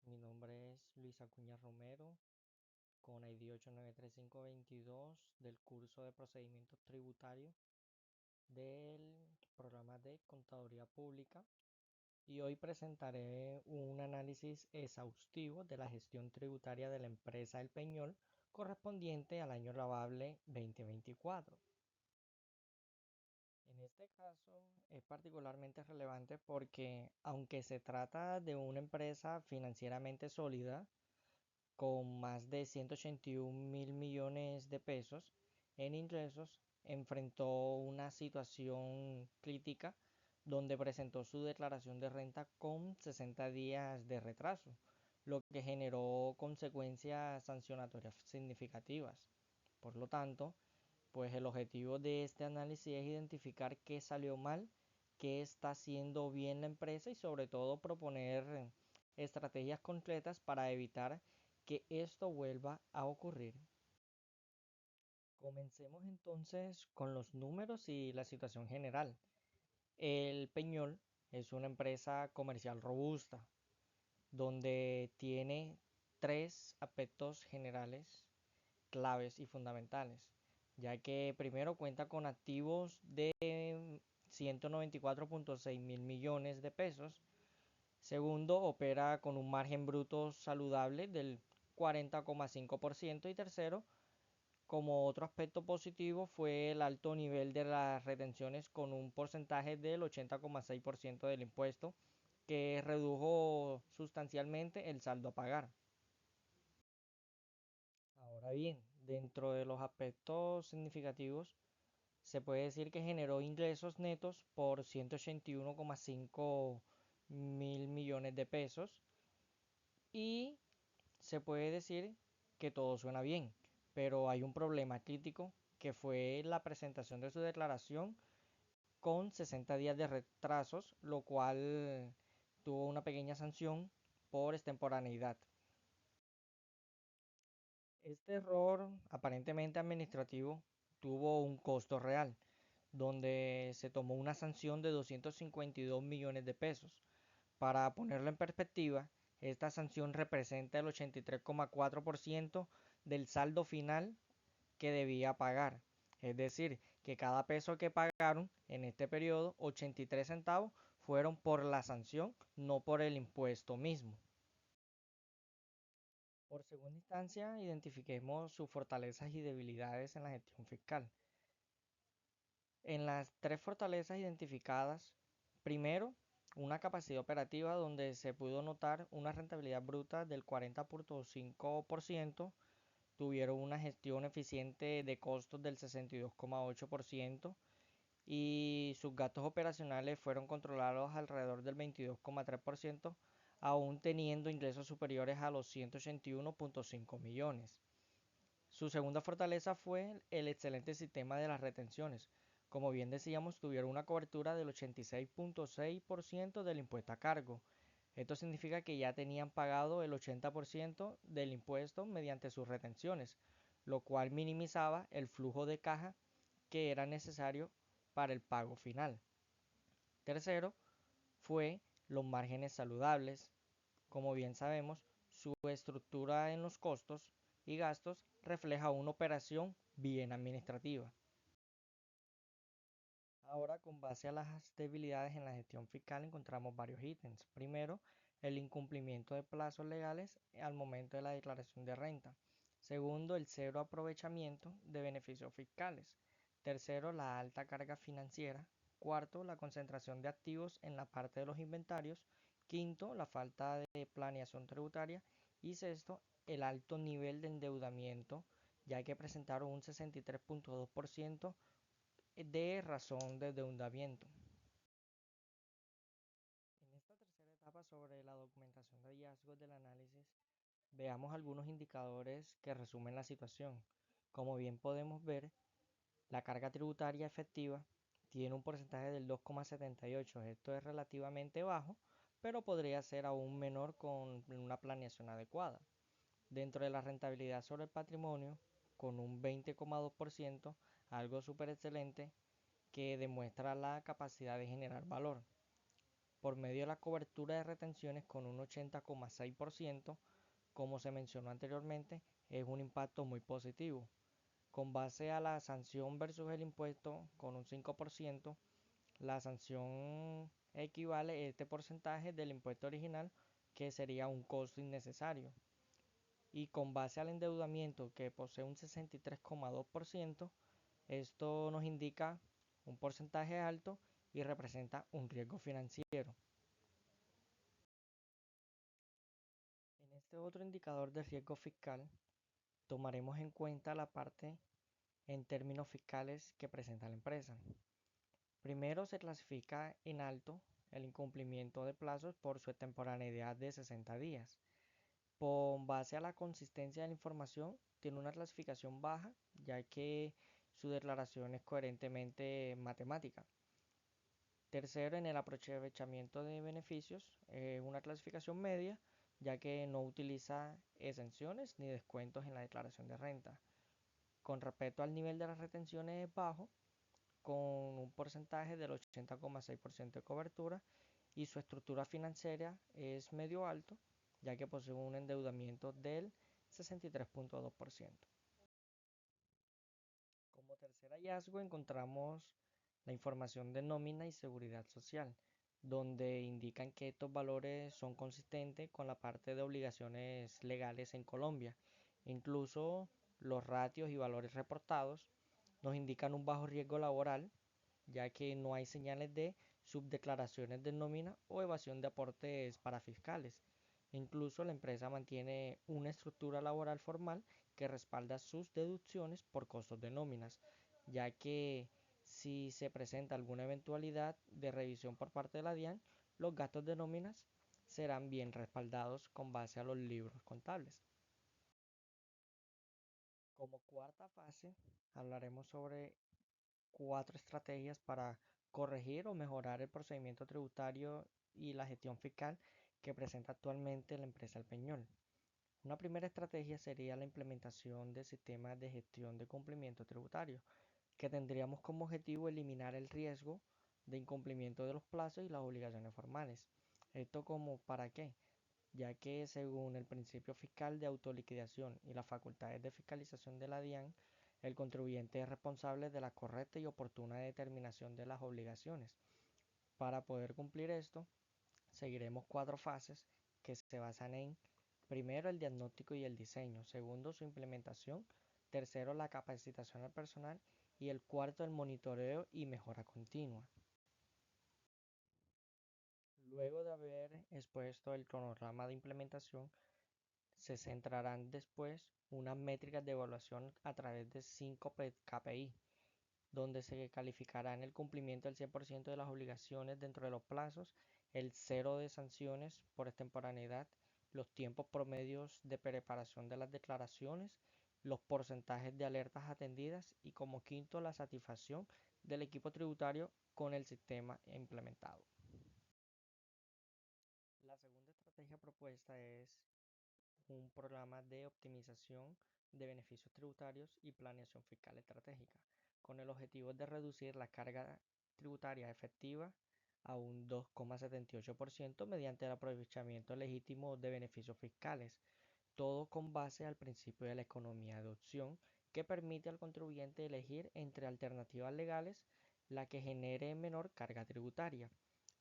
Mi nombre es Luis Acuña Romero, con ID 893522 del curso de Procedimientos Tributarios del programa de Contaduría Pública, y hoy presentaré un análisis exhaustivo de la gestión tributaria de la empresa El Peñol correspondiente al año lavable 2024. En este caso es particularmente relevante porque, aunque se trata de una empresa financieramente sólida, con más de 181 mil millones de pesos en ingresos, enfrentó una situación crítica donde presentó su declaración de renta con 60 días de retraso, lo que generó consecuencias sancionatorias significativas. Por lo tanto, pues el objetivo de este análisis es identificar qué salió mal, qué está haciendo bien la empresa y sobre todo proponer estrategias concretas para evitar que esto vuelva a ocurrir. Comencemos entonces con los números y la situación general. El Peñol es una empresa comercial robusta, donde tiene tres aspectos generales claves y fundamentales, ya que primero cuenta con activos de 194.6 mil millones de pesos. Segundo, opera con un margen bruto saludable del 40,5%. Y tercero, como otro aspecto positivo, fue el alto nivel de las retenciones con un porcentaje del 80,6% del impuesto, que redujo sustancialmente el saldo a pagar. Ahora bien, dentro de los aspectos significativos, se puede decir que generó ingresos netos por 181,5 mil millones de pesos, y se puede decir que todo suena bien, pero hay un problema crítico, que fue la presentación de su declaración con 60 días de retrasos, lo cual tuvo una pequeña sanción por extemporaneidad. Este error aparentemente administrativo tuvo un costo real, donde se tomó una sanción de 252 millones de pesos. Para ponerlo en perspectiva, esta sanción representa el 83,4% del saldo final que debía pagar. Es decir, que cada peso que pagaron en este periodo, 83 centavos, fueron por la sanción, no por el impuesto mismo. Por segunda instancia, identifiquemos sus fortalezas y debilidades en la gestión fiscal. En las tres fortalezas identificadas, primero, una capacidad operativa donde se pudo notar una rentabilidad bruta del 40,5%, tuvieron una gestión eficiente de costos del 62,8% y sus gastos operacionales fueron controlados alrededor del 22,3%, aún teniendo ingresos superiores a los 181,5 millones. Su segunda fortaleza fue el excelente sistema de las retenciones. Como bien decíamos, tuvieron una cobertura del 86,6% del impuesto a cargo. Esto significa que ya tenían pagado el 80% del impuesto mediante sus retenciones, lo cual minimizaba el flujo de caja que era necesario para el pago final. Tercero, fue los márgenes saludables. Como bien sabemos, su estructura en los costos y gastos refleja una operación bien administrativa. Ahora, con base a las debilidades en la gestión fiscal, encontramos varios ítems. Primero, el incumplimiento de plazos legales al momento de la declaración de renta. Segundo, el cero aprovechamiento de beneficios fiscales. Tercero, la alta carga financiera. Cuarto, la concentración de activos en la parte de los inventarios. Quinto, la falta de planeación tributaria. Y sexto, el alto nivel de endeudamiento, ya que presentaron un 63,2% de razón de endeudamiento. En esta tercera etapa sobre la documentación de hallazgos del análisis, veamos algunos indicadores que resumen la situación. Como bien podemos ver, la carga tributaria efectiva tiene un porcentaje del 2,78. Esto es relativamente bajo, pero podría ser aún menor con una planeación adecuada. Dentro de la rentabilidad sobre el patrimonio, con un 20,2%, algo súper excelente, que demuestra la capacidad de generar valor. por medio de la cobertura de retenciones con un 80,6%, como se mencionó anteriormente, es un impacto muy positivo. Con base a la sanción versus el impuesto con un 5%, la sanción equivale a este porcentaje del impuesto original, que sería un costo innecesario. Y con base al endeudamiento, que posee un 63,2%, esto nos indica un porcentaje alto y representa un riesgo financiero. En este otro indicador de riesgo fiscal, tomaremos en cuenta la parte en términos fiscales que presenta la empresa. Primero, se clasifica en alto el incumplimiento de plazos por su extemporaneidad de 60 días. Con base a la consistencia de la información, tiene una clasificación baja, ya que su declaración es coherentemente matemática. Tercero, en el aprovechamiento de beneficios, una clasificación media, ya que no utiliza exenciones ni descuentos en la declaración de renta. Con respecto al nivel de las retenciones es bajo, con un porcentaje del 80,6% de cobertura, y su estructura financiera es medio alto, ya que posee un endeudamiento del 63,2%. Como tercer hallazgo encontramos la información de nómina y seguridad social, donde indican que estos valores son consistentes con la parte de obligaciones legales en Colombia. Incluso los ratios y valores reportados nos indican un bajo riesgo laboral, ya que no hay señales de subdeclaraciones de nómina o evasión de aportes parafiscales. Incluso la empresa mantiene una estructura laboral formal que respalda sus deducciones por costos de nóminas, ya que si se presenta alguna eventualidad de revisión por parte de la DIAN, los gastos de nóminas serán bien respaldados con base a los libros contables. Como cuarta fase, hablaremos sobre 4 estrategias para corregir o mejorar el procedimiento tributario y la gestión fiscal que presenta actualmente la empresa El Peñol. Una primera estrategia sería la implementación de sistemas de gestión de cumplimiento tributario, que tendríamos como objetivo eliminar el riesgo de incumplimiento de los plazos y las obligaciones formales. ¿Esto como para qué? Ya que según el principio fiscal de autoliquidación y las facultades de fiscalización de la DIAN, el contribuyente es responsable de la correcta y oportuna determinación de las obligaciones. Para poder cumplir esto, seguiremos 4 fases que se basan en: primero, el diagnóstico y el diseño; segundo, su implementación; tercero, la capacitación al personal; y el cuarto, el monitoreo y mejora continua. Luego de haber expuesto el cronograma de implementación, se centrarán después unas métricas de evaluación a través de 5 KPI, donde se calificarán el cumplimiento del 100% de las obligaciones dentro de los plazos, el cero de sanciones por extemporaneidad, los tiempos promedios de preparación de las declaraciones, los porcentajes de alertas atendidas y, como quinto, la satisfacción del equipo tributario con el sistema implementado. La segunda estrategia propuesta es un programa de optimización de beneficios tributarios y planeación fiscal estratégica, con el objetivo de reducir la carga tributaria efectiva a un 2,78% mediante el aprovechamiento legítimo de beneficios fiscales, todo con base al principio de la economía de opción, que permite al contribuyente elegir entre alternativas legales la que genere menor carga tributaria.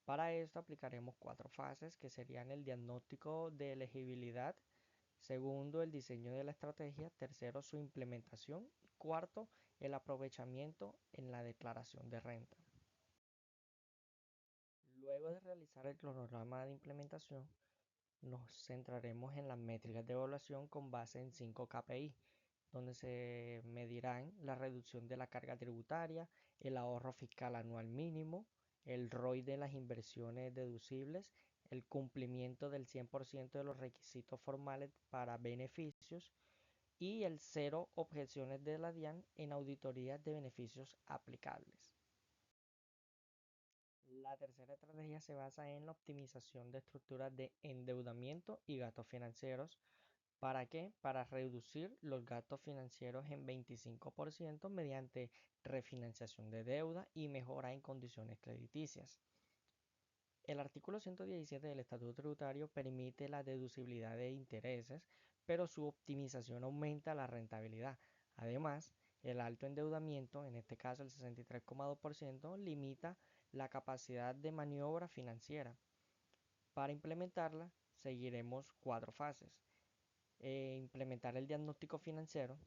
Para esto aplicaremos 4 fases, que serían el diagnóstico de elegibilidad; segundo, el diseño de la estrategia; tercero, su implementación; y cuarto, el aprovechamiento en la declaración de renta. Luego de realizar el cronograma de implementación, nos centraremos en las métricas de evaluación con base en 5 KPI, donde se medirán la reducción de la carga tributaria, el ahorro fiscal anual mínimo, el ROI de las inversiones deducibles, el cumplimiento del 100% de los requisitos formales para beneficios y el cero objeciones de la DIAN en auditorías de beneficios aplicables. La tercera estrategia se basa en la optimización de estructuras de endeudamiento y gastos financieros. ¿Para qué? Para reducir los gastos financieros en 25% mediante refinanciación de deuda y mejora en condiciones crediticias. El artículo 117 del Estatuto Tributario permite la deducibilidad de intereses, pero su optimización aumenta la rentabilidad. Además, el alto endeudamiento, en este caso el 63,2%, limita la capacidad de maniobra financiera. Para implementarla, seguiremos 4 fases. Implementar el diagnóstico financiero.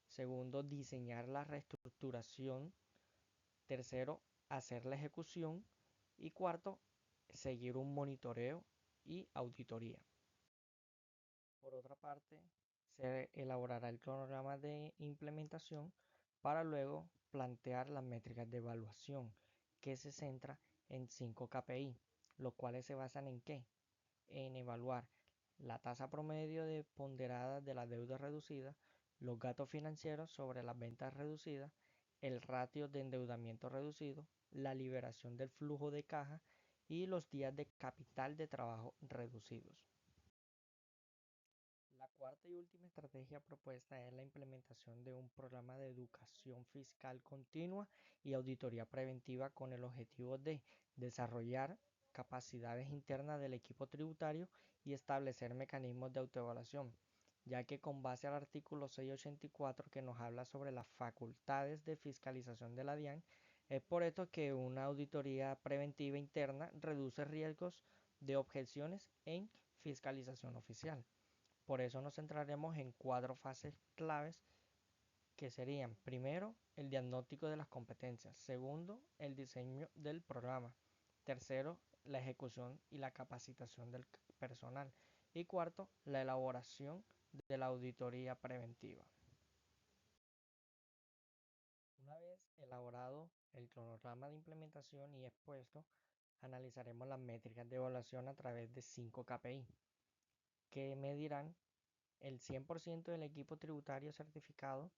Segundo, diseñar la reestructuración. Tercero, hacer la ejecución. Y cuarto, seguir un monitoreo y auditoría. Por otra parte, se elaborará el cronograma de implementación para luego plantear las métricas de evaluación, que se centra en 5 KPI, los cuales se basan en ¿qué? En evaluar la tasa promedio de ponderada de la deuda reducida, los gastos financieros sobre las ventas reducidas, el ratio de endeudamiento reducido, la liberación del flujo de caja y los días de capital de trabajo reducidos. La cuarta y última estrategia propuesta es la implementación de un programa de educación fiscal continua y auditoría preventiva con el objetivo de desarrollar capacidades internas del equipo tributario y establecer mecanismos de autoevaluación, ya que con base al artículo 684 que nos habla sobre las facultades de fiscalización de la DIAN, es por esto que una auditoría preventiva interna reduce riesgos de objeciones en fiscalización oficial. Por eso nos centraremos en 4 fases claves que serían, primero, el diagnóstico de las competencias, segundo, el diseño del programa, tercero, la ejecución y la capacitación del personal y cuarto, la elaboración de la auditoría preventiva. Una vez elaborado el cronograma de implementación y expuesto, analizaremos las métricas de evaluación a través de 5 KPI, que medirán el 100% del equipo tributario certificado,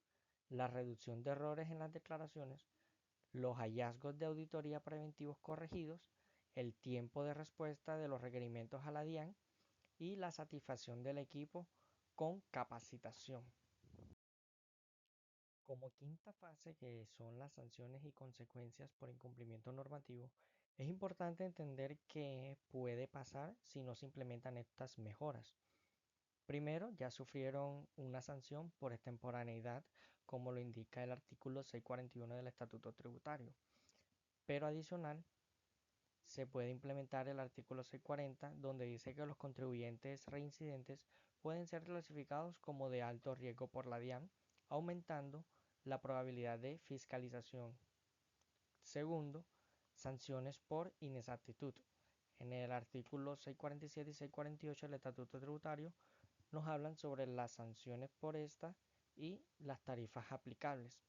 la reducción de errores en las declaraciones, los hallazgos de auditoría preventivos corregidos, el tiempo de respuesta de los requerimientos a la DIAN y la satisfacción del equipo con capacitación. Como quinta fase, que son las sanciones y consecuencias por incumplimiento normativo, es importante entender qué puede pasar si no se implementan estas mejoras. Primero, ya sufrieron una sanción por extemporaneidad, como lo indica el artículo 641 del Estatuto Tributario. Pero adicional, se puede implementar el artículo 640, donde dice que los contribuyentes reincidentes pueden ser clasificados como de alto riesgo por la DIAN, aumentando la probabilidad de fiscalización. Segundo, sanciones por inexactitud. En el artículo 647 y 648 del Estatuto Tributario nos hablan sobre las sanciones por esta y las tarifas aplicables.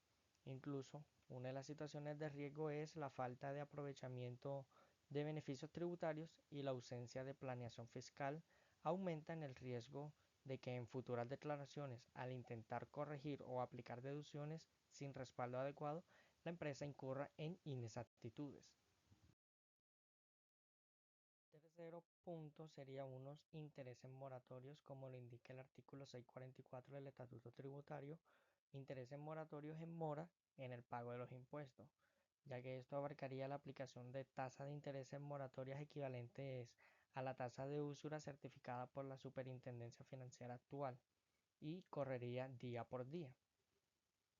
Incluso, una de las situaciones de riesgo es la falta de aprovechamiento de beneficios tributarios y la ausencia de planeación fiscal aumentan el riesgo de que en futuras declaraciones, al intentar corregir o aplicar deducciones sin respaldo adecuado, la empresa incurra en inexactitudes. Tercero punto sería unos intereses moratorios, como lo indica el artículo 644 del Estatuto Tributario, intereses moratorios en mora en el pago de los impuestos, ya que esto abarcaría la aplicación de tasas de intereses moratorias equivalentes a la tasa de usura certificada por la Superintendencia Financiera actual y correría día por día.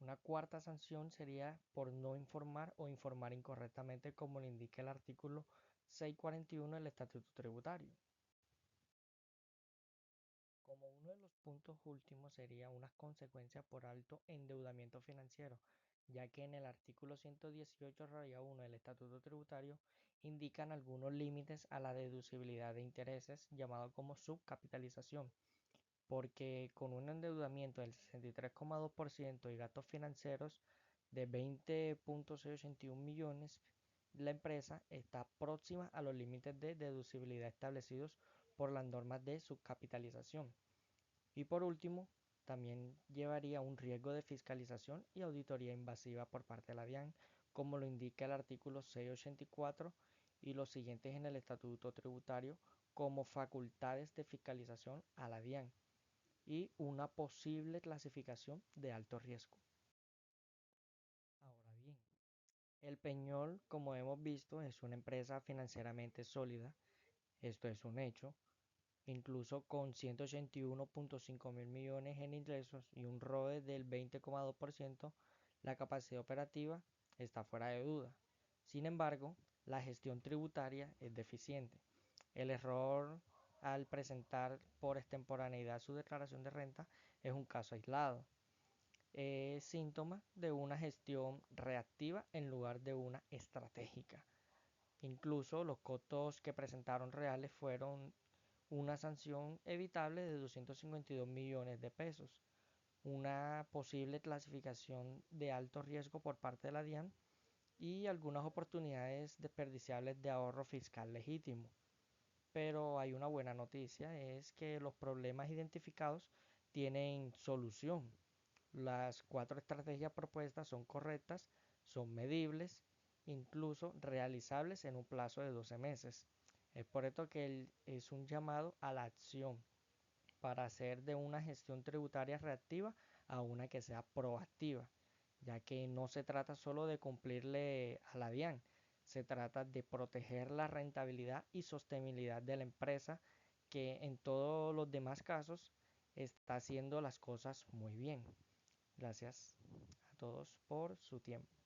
Una cuarta sanción sería por no informar o informar incorrectamente, como lo indica el artículo 641 del Estatuto Tributario. Como uno de los puntos últimos sería unas consecuencias por alto endeudamiento financiero, ya que en el artículo 118 raya 1 del Estatuto Tributario indican algunos límites a la deducibilidad de intereses, llamado como subcapitalización, porque con un endeudamiento del 63,2% y gastos financieros de 20.681 millones, la empresa está próxima a los límites de deducibilidad establecidos por las normas de subcapitalización. Y por último, también llevaría un riesgo de fiscalización y auditoría invasiva por parte de la DIAN, como lo indica el artículo 684 y los siguientes en el Estatuto Tributario como facultades de fiscalización a la DIAN y una posible clasificación de alto riesgo. Ahora bien, El Peñol, como hemos visto, es una empresa financieramente sólida, esto es un hecho, incluso con 181.5 mil millones en ingresos y un ROE del 20,2%, la capacidad operativa está fuera de duda. Sin embargo, la gestión tributaria es deficiente. El error al presentar por extemporaneidad su declaración de renta es un caso aislado. Es síntoma de una gestión reactiva en lugar de una estratégica. Incluso los costos que presentaron reales fueron una sanción evitable de 252 millones de pesos, una posible clasificación de alto riesgo por parte de la DIAN y algunas oportunidades desperdiciables de ahorro fiscal legítimo. Pero hay una buena noticia, es que los problemas identificados tienen solución. Las 4 estrategias propuestas son correctas, son medibles, incluso realizables en un plazo de 12 meses. Es por esto que es un llamado a la acción para hacer de una gestión tributaria reactiva a una que sea proactiva, ya que no se trata solo de cumplirle a la DIAN, se trata de proteger la rentabilidad y sostenibilidad de la empresa que en todos los demás casos está haciendo las cosas muy bien. Gracias a todos por su tiempo.